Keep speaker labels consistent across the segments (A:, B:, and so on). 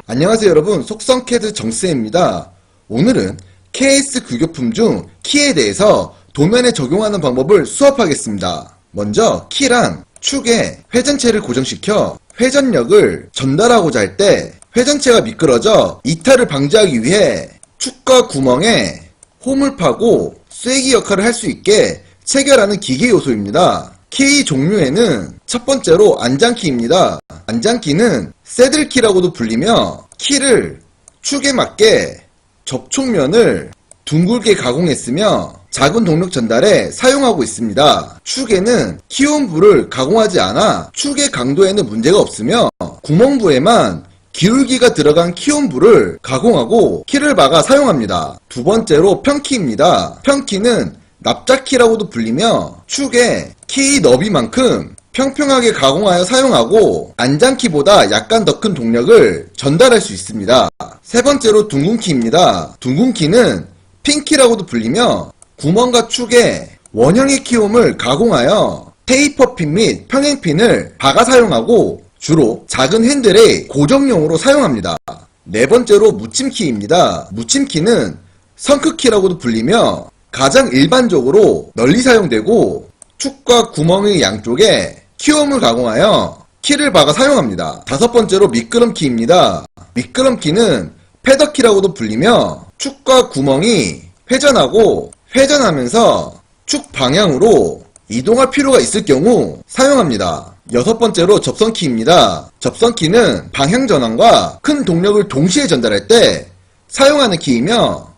A: 안녕하세요 여러분, 속성캐드 정쌤입니다. 오늘은 KS 규격품 중 키에 대해서 도면에 적용하는 방법을 수업하겠습니다. 먼저 키란 축에 회전체를 고정시켜 회전력을 전달하고자 할 때 회전체가 미끄러져 이탈을 방지하기 위해 축과 구멍에 홈을 파고 쐐기 역할을 할 수 있게 체결하는 기계 요소입니다. 키 종류에는 첫 번째로 안장키입니다. 안장키는 새들키라고도 불리며 키를 축에 맞게 접촉면을 둥글게 가공했으며 작은 동력 전달에 사용하고 있습니다. 축에는 키온부를 가공하지 않아 축의 강도에는 문제가 없으며 구멍부에만 기울기가 들어간 키온부를 가공하고 키를 박아 사용합니다. 두 번째로 평키입니다. 평키는 납작키라고도 불리며 축에 키 너비만큼 평평하게 가공하여 사용하고 안장키보다 약간 더 큰 동력을 전달할 수 있습니다. 세 번째로 둥근키입니다. 둥근키는 핀키라고도 불리며 구멍과 축에 원형의 키홈을 가공하여 테이퍼핀 및 평행핀을 박아 사용하고 주로 작은 핸들의 고정용으로 사용합니다. 네 번째로 묻힘키입니다. 묻힘키는 성크키라고도 불리며 가장 일반적으로 널리 사용되고 축과 구멍의 양쪽에 키홈을 가공하여 키를 박아 사용합니다. 다섯 번째로 미끄럼키입니다. 미끄럼키는 패더키라고도 불리며 축과 구멍이 회전하고 회전하면서 축 방향으로 이동할 필요가 있을 경우 사용합니다. 여섯 번째로 접선키입니다. 접선키는 방향 전환과 큰 동력을 동시에 전달할 때 사용하는 키이며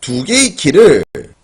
A: 두 개의 키를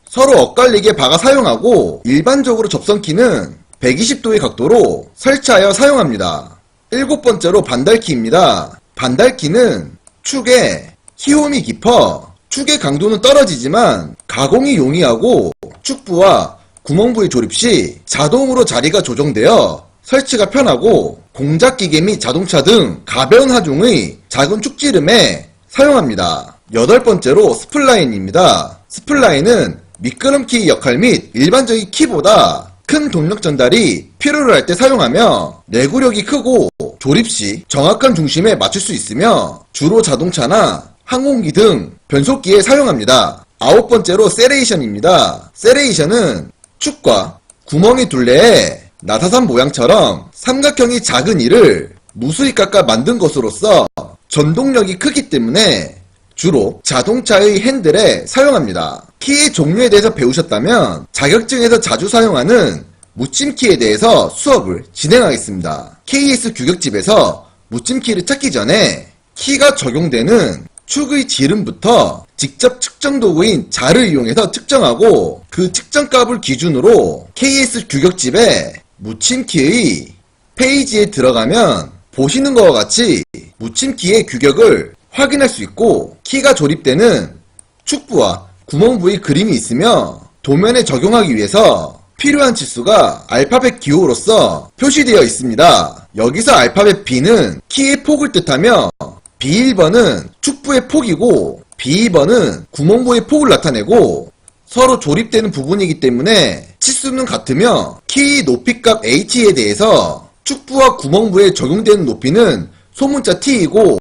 A: 서로 엇갈리게 박아 사용하고 일반적으로 접선키는 120도의 각도로 설치하여 사용합니다. 일곱 번째로 반달키입니다. 반달키는 축에 키홈이 깊어 축의 강도는 떨어지지만 가공이 용이하고 축부와 구멍부의 조립 시 자동으로 자리가 조정되어 설치가 편하고 공작기계 및 자동차 등 가벼운 하중의 작은 축지름에 사용합니다. 여덟 번째로 스플라인입니다. 스플라인은 미끄럼키 역할 및 일반적인 키보다 큰 동력 전달이 필요로 할 때 사용하며 내구력이 크고 조립 시 정확한 중심에 맞출 수 있으며 주로 자동차나 항공기 등 변속기에 사용합니다. 아홉 번째로 세레이션입니다. 세레이션은 축과 구멍의 둘레에 나사산 모양처럼 삼각형이 작은 이를 무수히 깎아 만든 것으로서 전동력이 크기 때문에 주로 자동차의 핸들에 사용합니다. 키의 종류에 대해서 배우셨다면 자격증에서 자주 사용하는 묻힘키에 대해서 수업을 진행하겠습니다. KS 규격집에서 묻힘키를 찾기 전에 키가 적용되는 축의 지름부터 직접 측정 도구인 자를 이용해서 측정하고 그 측정값을 기준으로 KS 규격집에 묻힘키의 페이지에 들어가면 보시는 것과 같이 묻힘키의 규격을 확인할 수 있고 키가 조립되는 축부와 구멍부의 그림이 있으며 도면에 적용하기 위해서 필요한 치수가 알파벳 기호로서 표시되어 있습니다. 여기서 알파벳 B는 키의 폭을 뜻하며 B1번은 축부의 폭이고 B2번은 구멍부의 폭을 나타내고 서로 조립되는 부분이기 때문에 치수는 같으며 키 높이값 H에 대해서 축부와 구멍부에 적용되는 높이는 소문자 T이고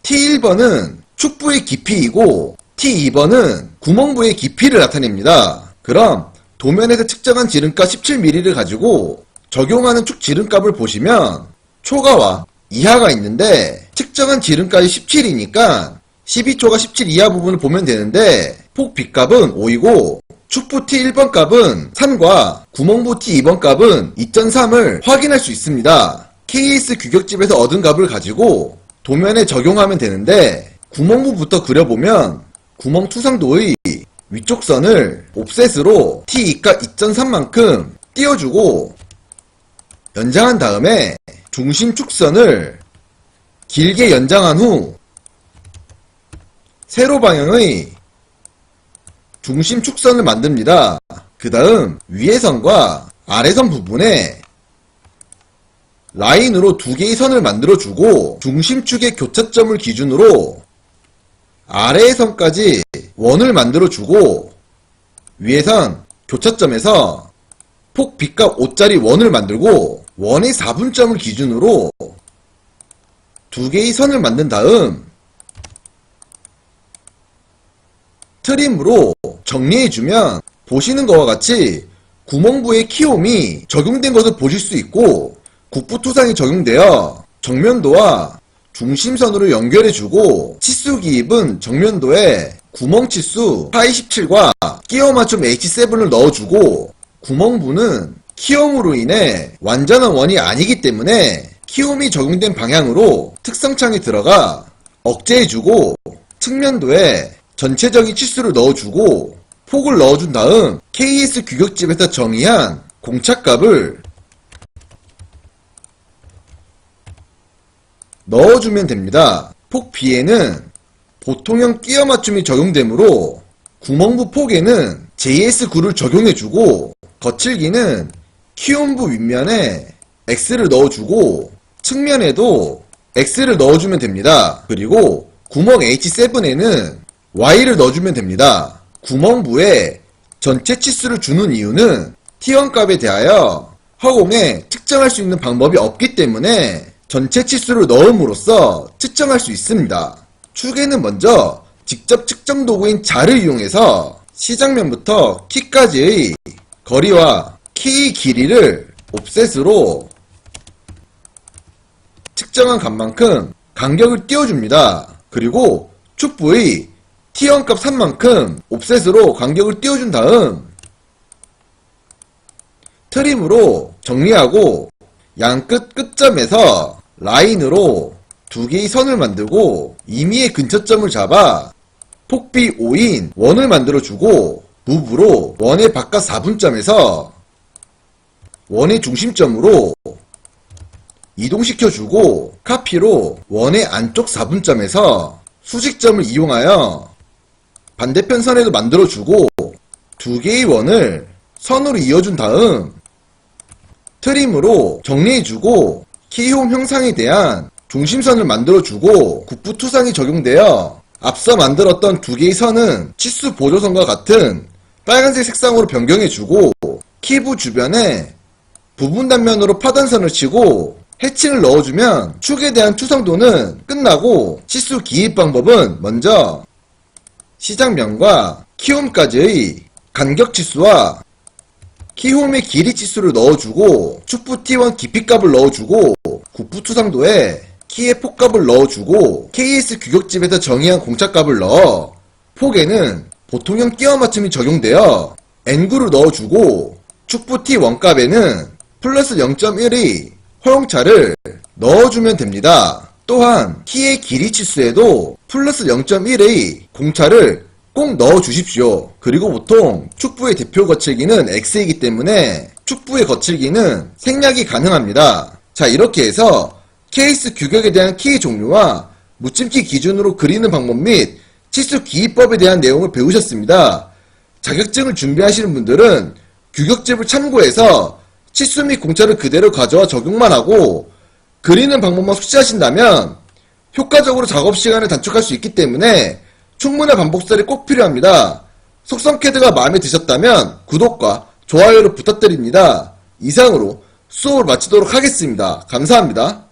A: T1번은 축부의 깊이이고 T2번은 구멍부의 깊이를 나타냅니다. 그럼 도면에서 측정한 지름값 17mm를 가지고 적용하는 축 지름값을 보시면 초가와 이하가 있는데 측정한 지름값이 17이니까 12초가 17 이하 부분을 보면 되는데 폭 B값은 5이고 축부 T1번 값은 3과 구멍부 T2번 값은 2.3을 확인할 수 있습니다. KS 규격집에서 얻은 값을 가지고 도면에 적용하면 되는데 구멍부부터 그려보면 구멍 투상도의 위쪽 선을 옵셋으로 T2가 2.3만큼 띄워주고 연장한 다음에 중심 축선을 길게 연장한 후 세로 방향의 중심 축선을 만듭니다. 그 다음 위의 선과 아래 선 부분에 라인으로 두 개의 선을 만들어주고 중심축의 교차점을 기준으로 아래의 선까지 원을 만들어주고 위의 선 교차점에서 폭 B값 5짜리 원을 만들고 원의 4분점을 기준으로 두 개의 선을 만든 다음 트림으로 정리해주면 보시는 것과 같이 구멍부에 키홈이 적용된 것을 보실 수 있고, 국부토상이 적용되어 정면도와 중심선으로 연결해주고, 치수 기입은 정면도에 구멍 치수 427과 끼워 맞춤 H7을 넣어주고, 구멍부는 키홈으로 인해 완전한 원이 아니기 때문에 키홈이 적용된 방향으로 특성창에 들어가 억제해주고, 측면도에 전체적인 치수를 넣어주고 폭을 넣어준 다음 KS 규격집에서 정의한 공차값을 넣어주면 됩니다. 폭 B에는 보통형 끼워 맞춤이 적용되므로 구멍부 폭에는 JS9를 적용해주고, 거칠기는 키홈부 윗면에 X를 넣어주고 측면에도 X를 넣어주면 됩니다. 그리고 구멍 H7에는 Y를 넣어주면 됩니다. 구멍부에 전체 치수를 주는 이유는 T1 값에 대하여 허공에 측정할 수 있는 방법이 없기 때문에 전체 치수를 넣음으로써 측정할 수 있습니다. 축에는 먼저 직접 측정 도구인 자를 이용해서 시작면부터 키까지의 거리와 키 길이를 옵셋으로 측정한 값만큼 간격을 띄워줍니다. 그리고 축부의 T1 값 3만큼 옵셋으로 간격을 띄워준 다음 트림으로 정리하고 양끝 끝점에서 라인으로 두 개의 선을 만들고 임의의 근처점을 잡아 폭비 5인 원을 만들어주고, 무브로 원의 바깥 4분점에서 원의 중심점으로 이동시켜주고, 카피로 원의 안쪽 4분점에서 수직점을 이용하여 반대편 선에도 만들어주고, 두 개의 원을 선으로 이어준 다음 트림으로 정리해주고, 키홈 형상에 대한 중심선을 만들어주고, 국부토상이 적용되어 앞서 만들었던 두 개의 선은 치수 보조선과 같은 빨간색 색상으로 변경해주고, 키부 주변에 부분 단면으로 파단선을 치고 해칭을 넣어주면 축에 대한 투성도는 끝나고, 치수 기입 방법은 먼저 시작면과 키홈까지의 간격 치수와 키홈의 길이 치수를 넣어주고, 축부 T1 깊이값을 넣어주고, 국부투상도에 키의 폭값을 넣어주고, KS 규격집에서 정의한 공차값을 넣어 폭에는 보통형 끼워 맞춤이 적용되어 N9를 넣어주고, 축부 T1 값에는 플러스 0.1의 허용차를 넣어주면 됩니다. 또한 키의 길이 치수에도 플러스 0.1의 공차를 꼭 넣어주십시오. 그리고 보통 축부의 대표 거칠기는 X이기 때문에 축부의 거칠기는 생략이 가능합니다. 자, 이렇게 해서 KS 규격에 대한 키의 종류와 묻힘키 기준으로 그리는 방법 및 치수 기입법에 대한 내용을 배우셨습니다. 자격증을 준비하시는 분들은 규격집을 참고해서 치수 및 공차를 그대로 가져와 적용만 하고 그리는 방법만 숙지하신다면 효과적으로 작업 시간을 단축할 수 있기 때문에 충분한 반복살이 꼭 필요합니다. 속성 캐드가 마음에 드셨다면 구독과 좋아요를 부탁드립니다. 이상으로 수업을 마치도록 하겠습니다. 감사합니다.